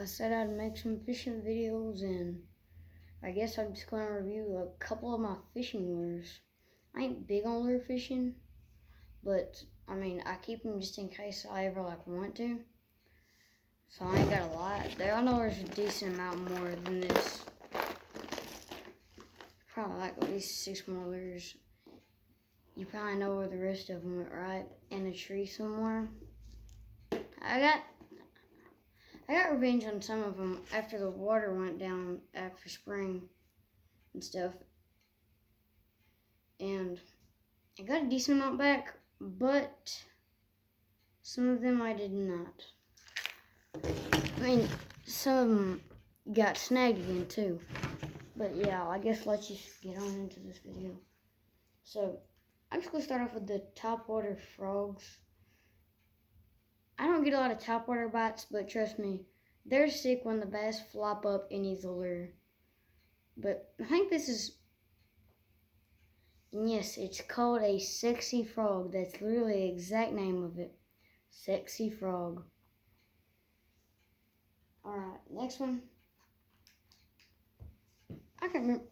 I said I'd make some fishing videos, and I guess I'm just going to review a couple of my fishing lures. I ain't big on lure fishing, but I mean, I keep them just in case I ever want to. So I ain't got a lot. I know there's a decent amount more than this. Probably at least 6 more lures. You probably know where the rest of them went, right? In a tree somewhere. I got revenge on some of them after the water went down after spring and stuff. And I got a decent amount back, but some of them I did not. I mean, some of them got snagged again too. But yeah, I guess let's just get on into this video. So, I'm just going to start off with the topwater frogs. I don't get a lot of topwater bites, but trust me, they're sick when the bass flop up any lure. But I think this is, yes, it's called a sexy frog. That's literally the exact name of it. Sexy frog. Alright, next one. I can't remember.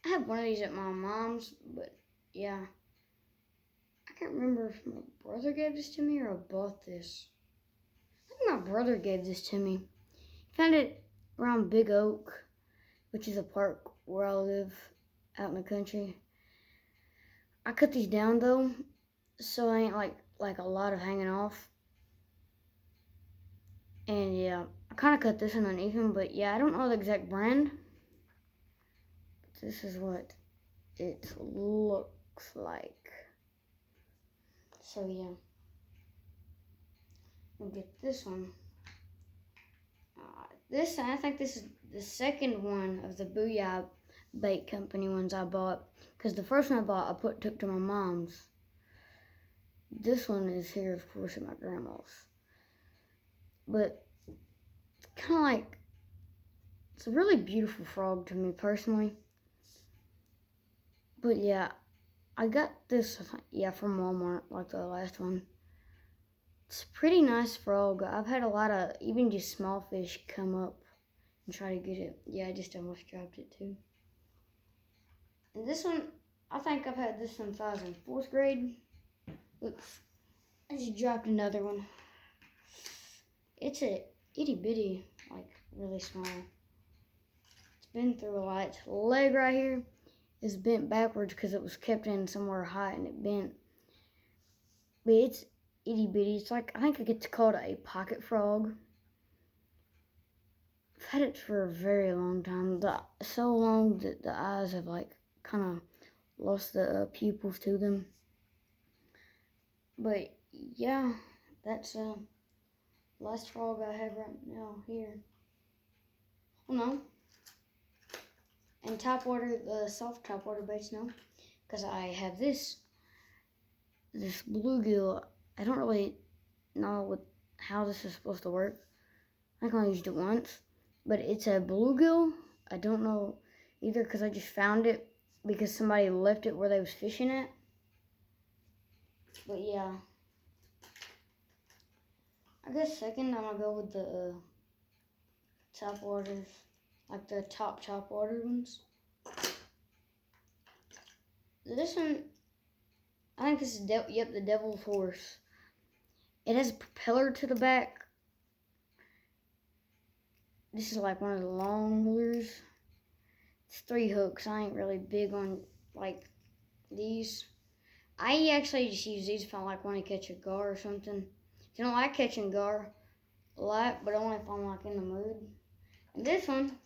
I have one of these at my mom's, but yeah. I can't remember if my brother gave this to me or I bought this. I think my brother gave this to me. He found it around Big Oak, which is a park where I live out in the country. I cut these down though, so I ain't like a lot of hanging off. And yeah, I kind of cut this one uneven, but yeah, I don't know the exact brand. But this is what it looks like. So yeah, we'll get this one. I think this is the second one of the Booyah Bait Company ones I bought. Because the first one I bought, took to my mom's. This one is here, of course, at my grandma's. But it's kind of it's a really beautiful frog to me personally. But yeah, I got this, from Walmart, like the last one. It's a pretty nice frog. I've had a lot of, even just small fish come up and try to get it. Yeah, I just almost dropped it too. And this one, I think I've had this since I was in 4th grade. Oops, I just dropped another one. It's a itty bitty, really small. It's been through a lot. Its leg right here is bent backwards because it was kept in somewhere hot and it bent. But it's itty bitty. It's I think it's called a pocket frog. I've had it for a very long time. So long that the eyes have kind of lost the pupils to them. But yeah, that's last frog I have right now here. Oh no. And topwater, the soft topwater baits now, because I have this bluegill. I don't really know how this is supposed to work. I think I used it once, but it's a bluegill. I don't know either because I just found it because somebody left it where they was fishing at. But yeah, I guess second I'm gonna go with the topwaters, like the topwater ones. This one, I think this is the Devil's Horse. It has a propeller to the back. This is one of the long lures. It's 3 hooks. I ain't really big on these. I actually just use these if I want to catch a gar or something. I don't like catching gar a lot, but only if I'm in the mood. And this one,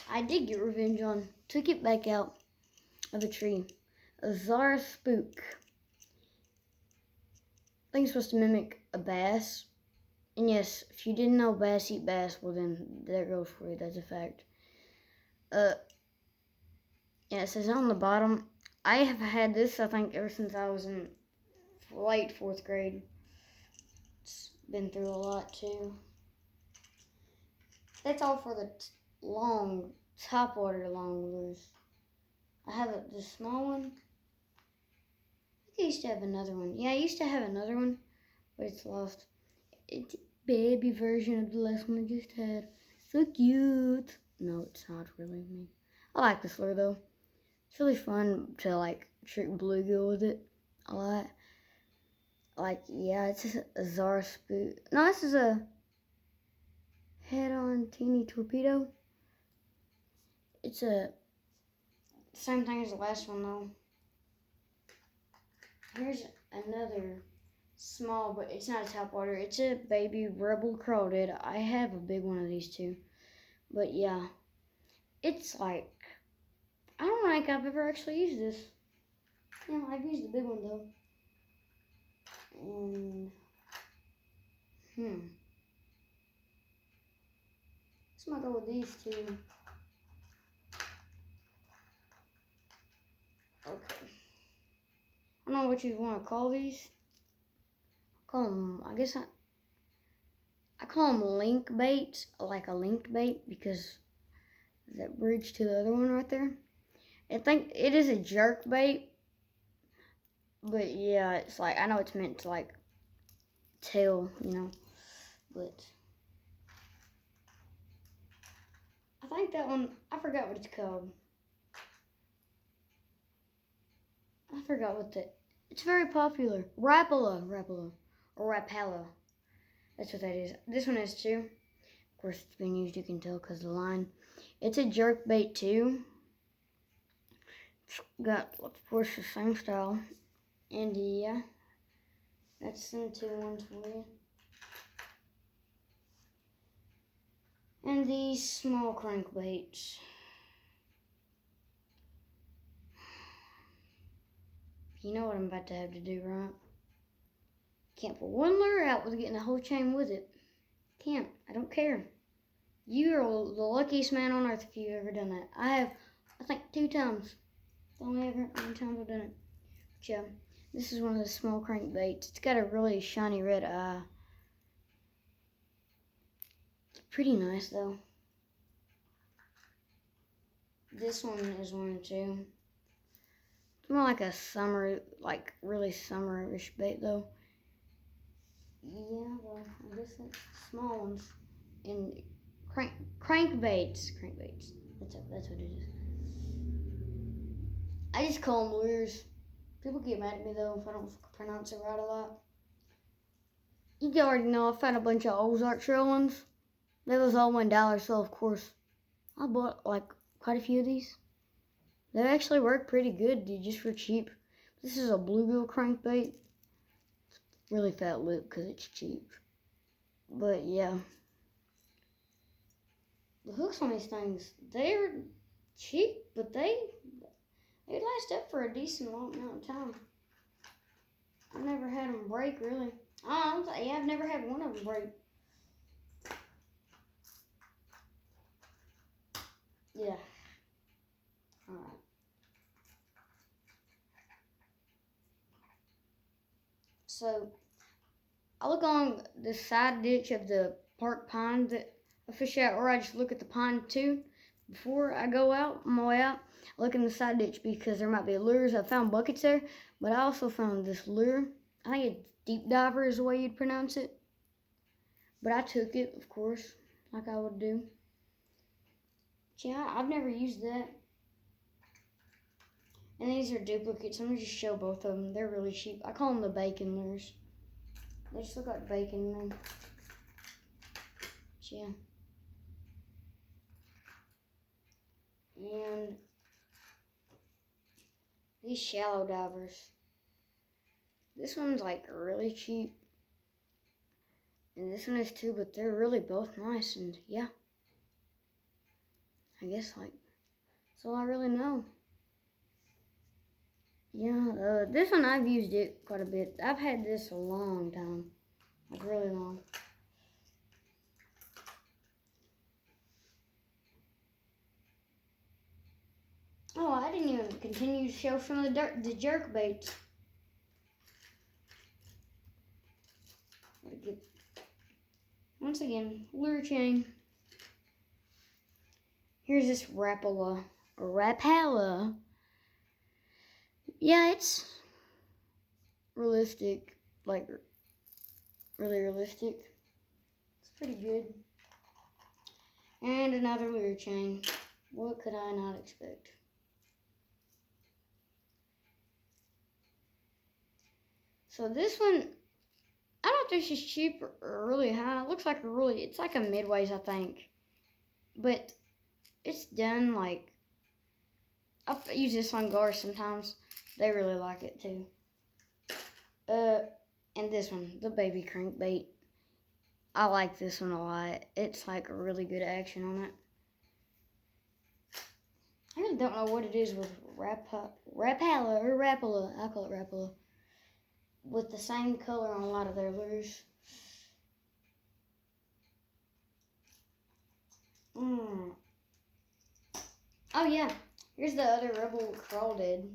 I did get revenge on. Took it back out of a tree. A Zara Spook. I think it's supposed to mimic a bass. And yes, if you didn't know bass eat bass, well then, there goes for you. That's a fact. Yeah, it says on the bottom, I have had this, I think, ever since I was in late 4th grade. It's been through a lot, too. That's all for the topwater long lures. I have the small one. I think I used to have another one. Yeah, I used to have another one, but it's lost. baby version of the last one I just had. So cute. No, it's not really me. I like this lure though. It's really fun to like trick bluegill with it a lot. Like, yeah, it's just a Zara spook. No, this is a head-on teeny torpedo. It's a same thing as the last one though. Here's another small, but it's not a topwater. It's a baby rebel crawdad. I have a big one of these too. But yeah, it's like, I don't think I've ever actually used this. Yeah, I've used the big one though. And, this might go with these two. Okay. I don't know what you want to call these. Call them, I guess I call them link baits, like a linked bait, because that bridge to the other one right there. I think it is a jerk bait, but yeah, it's like, I know it's meant to like tail, you know, but I think that one, I forgot what it's called. I forgot what it's very popular. Rapala, or Rapala. That's what that is. This one is too. Of course, it's been used, you can tell because of the line. It's a jerk bait too. It's got, of course, the same style. And yeah, that's them two ones for you. And these small crankbaits. You know what I'm about to have to do, right? Can't put one lure out with getting the whole chain with it. Can't. I don't care. You're the luckiest man on earth if you've ever done that. I have, I think, 2 times. The only ever many times I've done it. But yeah, this is one of the small crankbaits. It's got a really shiny red eye. It's pretty nice though. This one is one too. It's more like a summer, like really summerish bait though. Yeah, well, I guess that's small ones. And crankbaits. That's what it is. I just call them lures. People get mad at me though if I don't pronounce it right a lot. You already know I found a bunch of Ozark Trail ones. They was all $1, so of course I bought like quite a few of these. They actually work pretty good, dude, just for cheap. This is a bluegill crankbait. Really fat lip because it's cheap. But yeah. The hooks on these things, they're cheap, but they last up for a decent long amount of time. I never had them break, really. Yeah, I've never had one of them break. Yeah. Alright. So, I look on the side ditch of the park pond that I fish at, or I just look at the pond too. Before I go out, on my way out, I look in the side ditch because there might be lures. I found buckets there, but I also found this lure. I think it's deep diver is the way you'd pronounce it. But I took it, of course, like I would do. But yeah, I've never used that. And these are duplicates. I'm going to just show both of them. They're really cheap. I call them the bacon lures. They just look like bacon, man. But yeah. And these shallow divers. This one's like really cheap. And this one is too, but they're really both nice. And yeah. I guess like, that's all I really know. Yeah, this one I've used it quite a bit. I've had this a long time. Like really long. Oh, I didn't even continue to show some of the jerk baits. Once again, lure chain. Here's this Rapala. Yeah, it's realistic, like really realistic. pretty good. And another lure chain. What could I not expect? So this one, I don't know if this is cheap or really high. It looks like it's like a midways, I think. But it's done like, I use this on guards sometimes. They really like it too. And this one, the baby crankbait. I like this one a lot. It's like a really good action on it. I really don't know what it is with Rapala. I call it Rapala. With the same color on a lot of their lures. Oh yeah, here's the other Rebel Crawdad.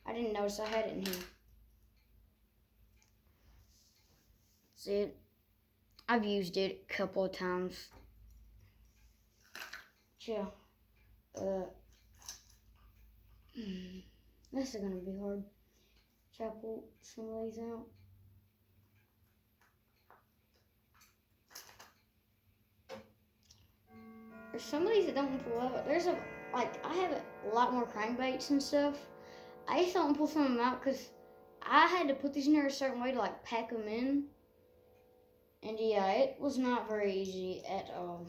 I didn't notice I had it in here. See it? I've used it a couple of times. Yeah. This is gonna be hard. Try to pull some of these out. There's some of these that don't pull out. There's I have a lot more crankbaits and stuff. I just don't pull some of them out because I had to put these in there a certain way to like pack them in. And yeah, it was not very easy at all.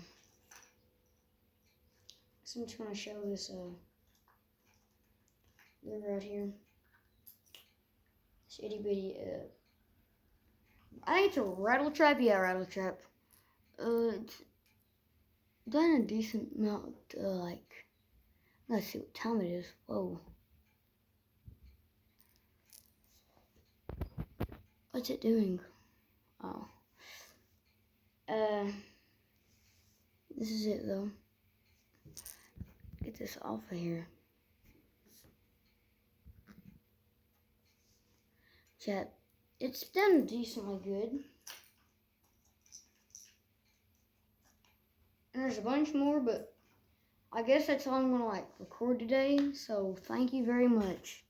So I'm just gonna show this lure right here. This itty bitty I think it's a rattle trap. Yeah, rattle trap. It's done a decent amount. Let's see what time it is. Whoa. What's it doing? Oh. This is it though. Get this off of here. Chat. It's done decently good. And there's a bunch more, but I guess that's all I'm gonna record today. So thank you very much.